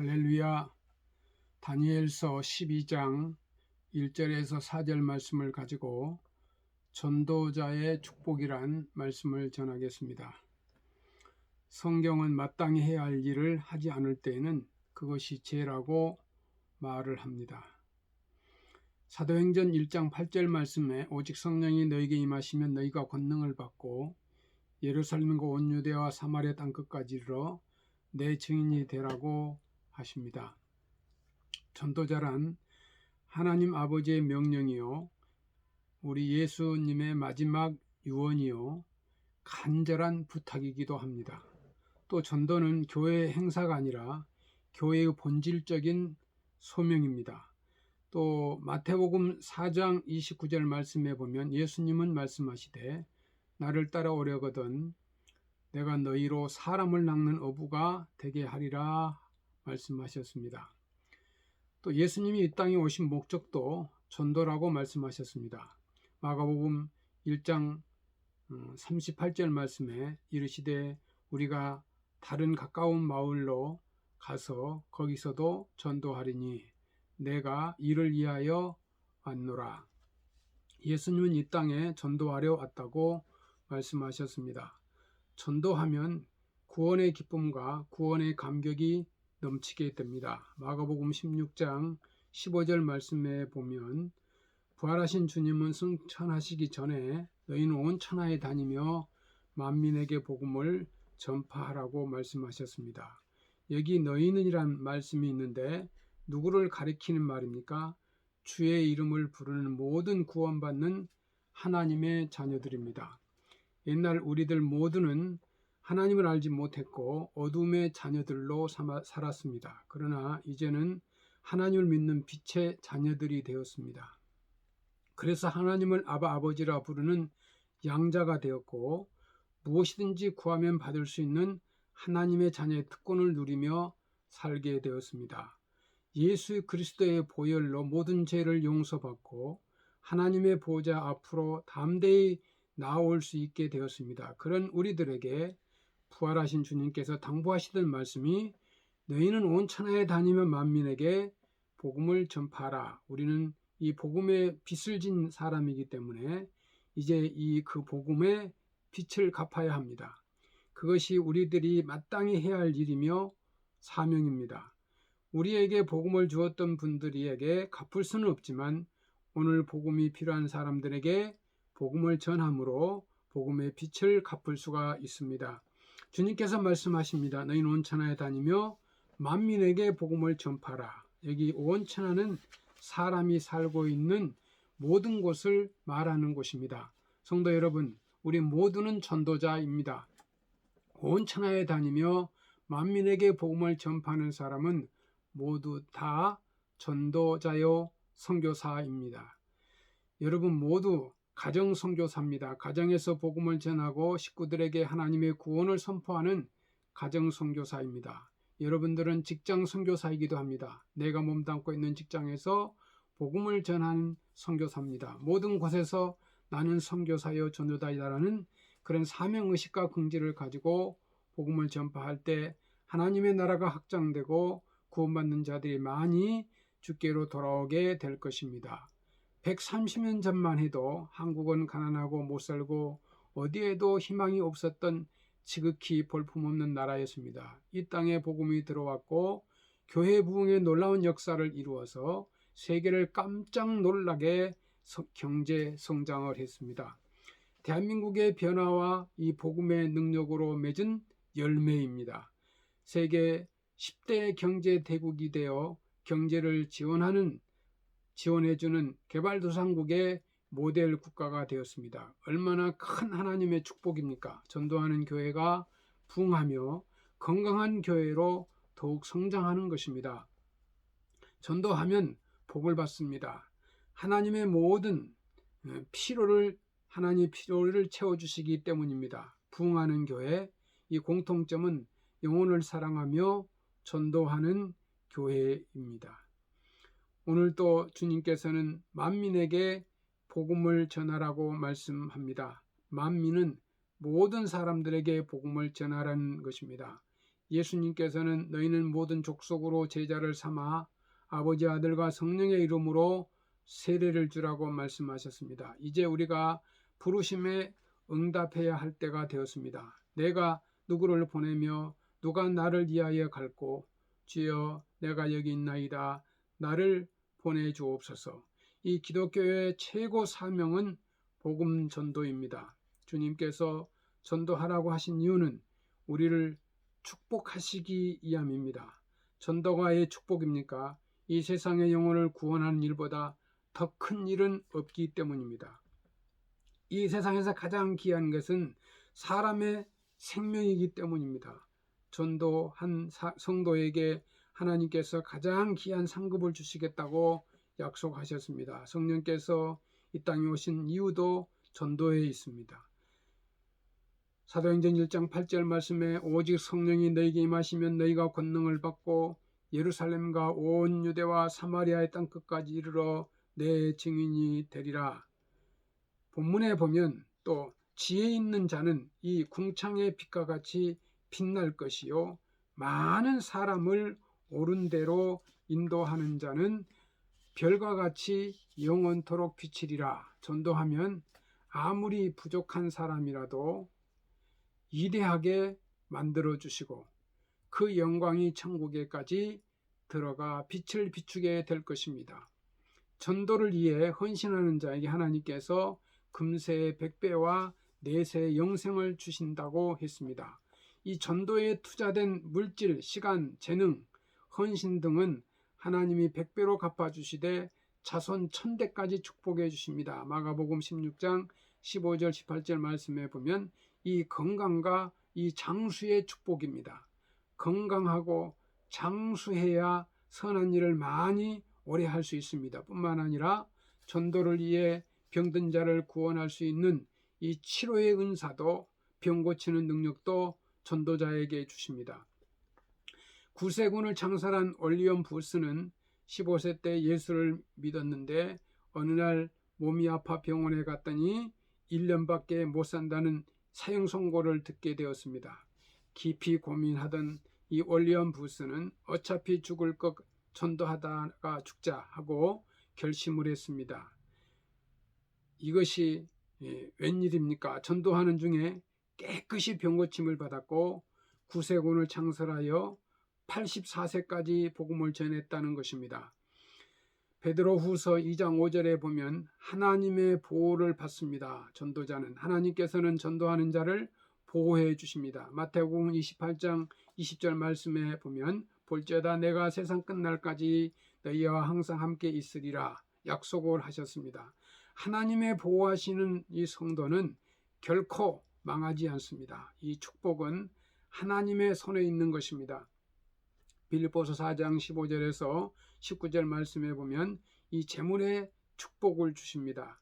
할렐루야. 다니엘서 12장 1절에서 4절 말씀을 가지고 전도자의 축복이란 말씀을 전하겠습니다. 성경은 마땅히 해야 할 일을 하지 않을 때에는 그것이 죄라고 말을 합니다. 사도행전 1장 8절 말씀에 오직 성령이 너에게 임하시면 너희가 권능을 받고 예루살렘과 온 유대와 사마리아 땅끝까지 이르러 내 증인이 되라고 하십니다. 전도자란 하나님 아버지의 명령이요, 우리 예수님의 마지막 유언이요, 간절한 부탁이기도 합니다. 또 전도는 교회의 행사가 아니라 교회의 본질적인 소명입니다. 또 마태복음 4장 29절 말씀에 보면 예수님은 말씀하시되 나를 따라오려거든 내가 너희로 사람을 낚는 어부가 되게 하리라 말씀하셨습니다. 또 예수님이 이 땅에 오신 목적도 전도라고 말씀하셨습니다. 마가복음 1장 38절 말씀에 이르시되 우리가 다른 가까운 마을로 가서 거기서도 전도하리니 내가 이를 위하여 왔노라. 예수님은 이 땅에 전도하려 왔다고 말씀하셨습니다. 전도하면 구원의 기쁨과 구원의 감격이 넘치게 됩니다. 마가복음 16장 15절 말씀에 보면 부활하신 주님은 승천하시기 전에 너희는 온 천하에 다니며 만민에게 복음을 전파하라고 말씀하셨습니다. 여기 너희는이란 말씀이 있는데 누구를 가리키는 말입니까? 주의 이름을 부르는 모든 구원받는 하나님의 자녀들입니다. 옛날 우리들 모두는 하나님을 알지 못했고 어둠의 자녀들로 살았습니다. 그러나 이제는 하나님을 믿는 빛의 자녀들이 되었습니다. 그래서 하나님을 아버지라 부르는 양자가 되었고 무엇이든지 구하면 받을 수 있는 하나님의 자녀의 특권을 누리며 살게 되었습니다. 예수 그리스도의 보혈로 모든 죄를 용서받고 하나님의 보좌 앞으로 담대히 나올 수 있게 되었습니다. 그런 우리들에게 부활하신 주님께서 당부하시던 말씀이 너희는 온 천하에 다니며 만민에게 복음을 전파하라. 우리는 이 복음의 빛을 진 사람이기 때문에 이제 그 복음의 빛을 갚아야 합니다. 그것이 우리들이 마땅히 해야 할 일이며 사명입니다. 우리에게 복음을 주었던 분들에게 갚을 수는 없지만 오늘 복음이 필요한 사람들에게 복음을 전함으로 복음의 빛을 갚을 수가 있습니다. 주님께서 말씀하십니다. 너희는 온 천하에 다니며 만민에게 복음을 전파하라. 여기 온 천하는 사람이 살고 있는 모든 곳을 말하는 곳입니다. 성도 여러분, 우리 모두는 전도자입니다. 온 천하에 다니며 만민에게 복음을 전파하는 사람은 모두 다 전도자요 선교사입니다. 여러분 모두 가정 선교사입니다. 가정에서 복음을 전하고 식구들에게 하나님의 구원을 선포하는 가정 선교사입니다. 여러분들은 직장 선교사이기도 합니다. 내가 몸담고 있는 직장에서 복음을 전하는 선교사입니다. 모든 곳에서 나는 선교사요 전도자이다라는 그런 사명의식과 긍지를 가지고 복음을 전파할 때 하나님의 나라가 확장되고 구원받는 자들이 많이 주께로 돌아오게 될 것입니다. 130년 전만 해도 한국은 가난하고 못살고 어디에도 희망이 없었던 지극히 볼품없는 나라였습니다. 이 땅에 복음이 들어왔고 교회 부흥의 놀라운 역사를 이루어서 세계를 깜짝 놀라게 경제 성장을 했습니다. 대한민국의 변화와 이 복음의 능력으로 맺은 열매입니다. 세계 10대 경제 대국이 되어 경제를 지원해주는 개발도상국의 모델 국가가 되었습니다. 얼마나 큰 하나님의 축복입니까? 전도하는 교회가 부흥하며 건강한 교회로 더욱 성장하는 것입니다. 전도하면 복을 받습니다. 하나님의 모든 하나님의 필요를 채워주시기 때문입니다. 부흥하는 교회, 이 공통점은 영혼을 사랑하며 전도하는 교회입니다. 오늘 또 주님께서는 만민에게 복음을 전하라고 말씀합니다. 만민은 모든 사람들에게 복음을 전하라는 것입니다. 예수님께서는 너희는 모든 족속으로 제자를 삼아 아버지, 아들과 성령의 이름으로 세례를 주라고 말씀하셨습니다. 이제 우리가 부르심에 응답해야 할 때가 되었습니다. 내가 누구를 보내며 누가 나를 위하여 갈고, 주여 내가 여기 있나이다, 나를 보내주옵소서. 이 기독교의 최고 사명은 복음 전도입니다. 주님께서 전도하라고 하신 이유는 우리를 축복하시기 위함입니다. 전도가 왜 축복입니까? 이 세상의 영혼을 구원하는 일보다 더 큰 일은 없기 때문입니다. 이 세상에서 가장 귀한 것은 사람의 생명이기 때문입니다. 전도한 성도에게 하나님께서 가장 귀한 상급을 주시겠다고 약속하셨습니다. 성령께서 이 땅에 오신 이유도 전도에 있습니다. 사도행전 1장 8절 말씀에 오직 성령이 너희에게 임하시면 너희가 권능을 받고 예루살렘과 온 유대와 사마리아의 땅끝까지 이르러 내 증인이 되리라. 본문에 보면 또 지혜 있는 자는 이 궁창의 빛과 같이 빛날 것이요 많은 사람을 옳은 대로 인도하는 자는 별과 같이 영원토록 비치리라. 전도하면 아무리 부족한 사람이라도 위대하게 만들어 주시고 그 영광이 천국에까지 들어가 빛을 비추게 될 것입니다. 전도를 위해 헌신하는 자에게 하나님께서 금세 100배와 내세 영생을 주신다고 했습니다. 이 전도에 투자된 물질, 시간, 재능, 헌신 등은 하나님이 100배로 갚아주시되 자손 1000대까지 축복해 주십니다. 마가복음 16장 15절 18절 말씀에 보면 이 건강과 이 장수의 축복입니다. 건강하고 장수해야 선한 일을 많이 오래 할 수 있습니다. 뿐만 아니라 전도를 위해 병든 자를 구원할 수 있는 이 치료의 은사도, 병 고치는 능력도 전도자에게 주십니다. 구세군을 창설한 올리언 부스는 15세 때 예수를 믿었는데 어느 날 몸이 아파 병원에 갔더니 1년밖에 못 산다는 사형 선고를 듣게 되었습니다. 깊이 고민하던 이 올리언 부스는 어차피 죽을 것 전도하다가 죽자 하고 결심을 했습니다. 이것이 웬일입니까? 전도하는 중에 깨끗이 병고침을 받았고 구세군을 창설하여 84세까지 복음을 전했다는 것입니다. 베드로후서 2장 5절에 보면 하나님의 보호를 받습니다. 전도자는 하나님께서는 전도하는 자를 보호해 주십니다. 마태복음 28장 20절 말씀에 보면 볼지어다 내가 세상 끝날까지 너희와 항상 함께 있으리라 약속을 하셨습니다. 하나님의 보호하시는 이 성도는 결코 망하지 않습니다. 이 축복은 하나님의 손에 있는 것입니다. 빌립보서 4장 15절에서 19절 말씀에 보면 이 재물의 축복을 주십니다.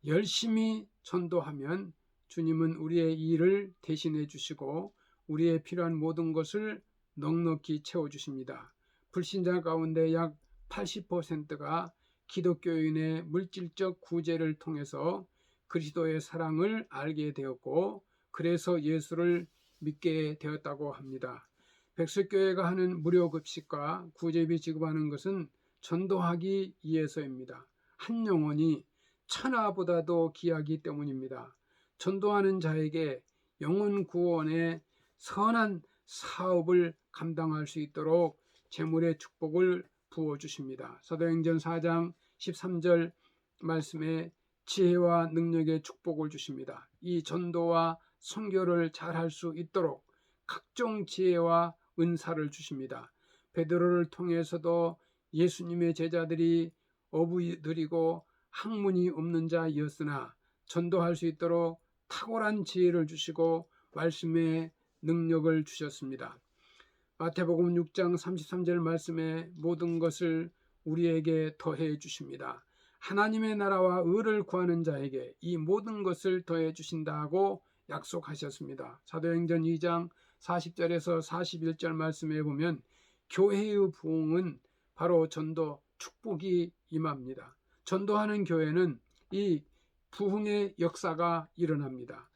열심히 전도하면 주님은 우리의 일을 대신해 주시고 우리의 필요한 모든 것을 넉넉히 채워주십니다. 불신자 가운데 약 80%가 기독교인의 물질적 구제를 통해서 그리스도의 사랑을 알게 되었고 그래서 예수를 믿게 되었다고 합니다. 백석교회가 하는 무료급식과 구제비 지급하는 것은 전도하기 위해서입니다. 한 영혼이 천하보다도 귀하기 때문입니다. 전도하는 자에게 영혼 구원의 선한 사업을 감당할 수 있도록 재물의 축복을 부어주십니다. 사도행전 4장 13절 말씀에 지혜와 능력의 축복을 주십니다. 이 전도와 선교를 잘할 수 있도록 각종 지혜와 은사를 주십니다. 베드로를 통해서도 예수님의 제자들이 어부들이고 학문이 없는 자였으나 전도할 수 있도록 탁월한 지혜를 주시고 말씀의 능력을 주셨습니다. 마태복음 6장 33절 말씀에 모든 것을 우리에게 더해 주십니다. 하나님의 나라와 의를 구하는 자에게 이 모든 것을 더해 주신다고 약속하셨습니다. 사도행전 2장 40절에서 41절 말씀에 보면 교회의 부흥은 바로 전도 축복이 임합니다. 전도하는 교회는 이 부흥의 역사가 일어납니다.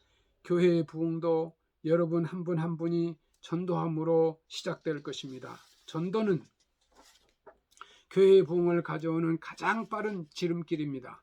교회의 부흥도 여러분 한 분 한 분이 전도함으로 시작될 것입니다. 전도는 교회의 부흥을 가져오는 가장 빠른 지름길입니다.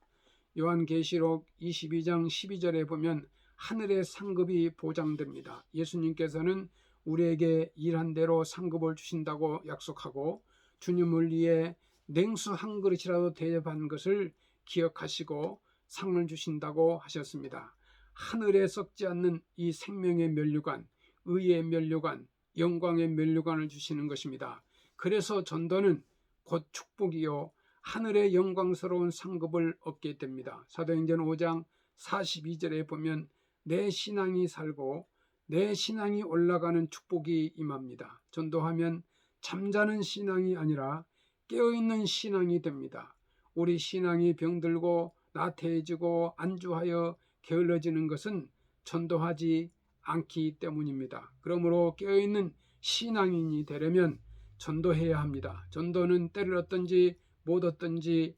요한계시록 22장 12절에 보면 하늘의 상급이 보장됩니다. 예수님께서는 우리에게 일한 대로 상급을 주신다고 약속하고 주님을 위해 냉수 한 그릇이라도 대접한 것을 기억하시고 상을 주신다고 하셨습니다. 하늘에 썩지 않는 이 생명의 면류관, 의의 면류관, 영광의 면류관을 주시는 것입니다. 그래서 전도는 곧 축복이요 하늘의 영광스러운 상급을 얻게 됩니다. 사도행전 5장 42절에 보면 내 신앙이 살고 내 신앙이 올라가는 축복이 임합니다. 전도하면 잠자는 신앙이 아니라 깨어있는 신앙이 됩니다. 우리 신앙이 병들고 나태해지고 안주하여 게을러지는 것은 전도하지 않기 때문입니다. 그러므로 깨어있는 신앙인이 되려면 전도해야 합니다. 전도는 때를 얻든지 못 얻든지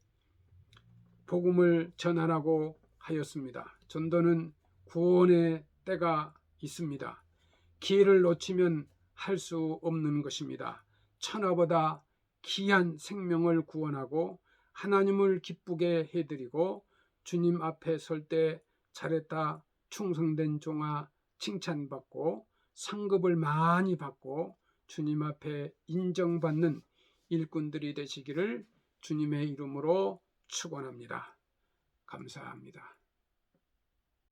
복음을 전하라고 하였습니다. 전도는 구원의 때가 있습니다. 기회를 놓치면 할 수 없는 것입니다. 천하보다 귀한 생명을 구원하고 하나님을 기쁘게 해드리고 주님 앞에 설 때 잘했다 충성된 종아 칭찬받고 상급을 많이 받고 주님 앞에 인정받는 일꾼들이 되시기를 주님의 이름으로 축원합니다. 감사합니다.